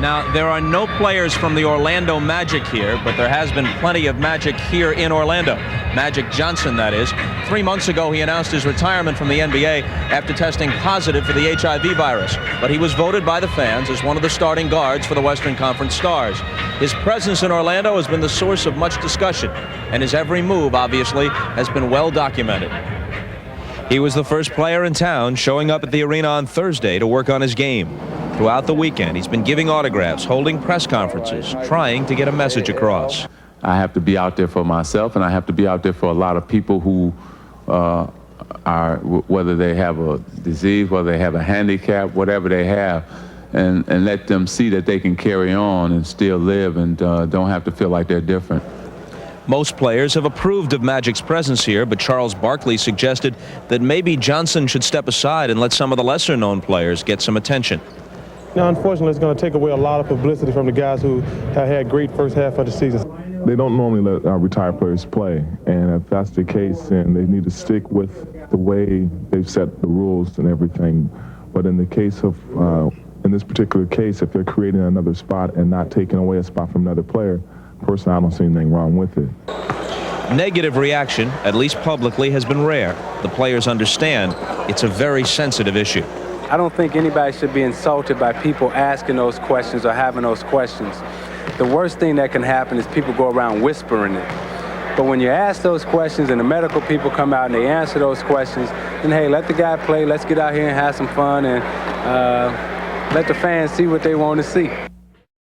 Now, there are no players from the Orlando Magic here, but there has been plenty of Magic here in Orlando. Magic Johnson, that is. 3 months ago, he announced his retirement from the NBA after testing positive for the HIV virus. But he was voted by the fans as one of the starting guards for the Western Conference Stars. His presence in Orlando has been the source of much discussion, and his every move, obviously, has been well documented. He was the first player in town showing up at the arena on Thursday to work on his game. Throughout the weekend, he's been giving autographs, holding press conferences, trying to get a message across. I have to be out there for myself, and I have to be out there for a lot of people who are, whether they have a disease, whether they have a handicap, whatever they have, and let them see that they can carry on and still live and don't have to feel like they're different. Most players have approved of Magic's presence here, but Charles Barkley suggested that maybe Johnson should step aside and let some of the lesser-known players get some attention. Now, unfortunately, it's going to take away a lot of publicity from the guys who have had great first half of the season. They don't normally let retired players play, and if that's the case, then they need to stick with the way they've set the rules and everything. But in the case of, in this particular case, if they're creating another spot and not taking away a spot from another player, personally, I don't see anything wrong with it. Negative reaction, at least publicly, has been rare. The players understand it's a very sensitive issue. I don't think anybody should be insulted by people asking those questions or having those questions. The worst thing that can happen is people go around whispering it. But when you ask those questions and the medical people come out and they answer those questions, then hey, let the guy play, let's get out here and have some fun and let the fans see what they want to see.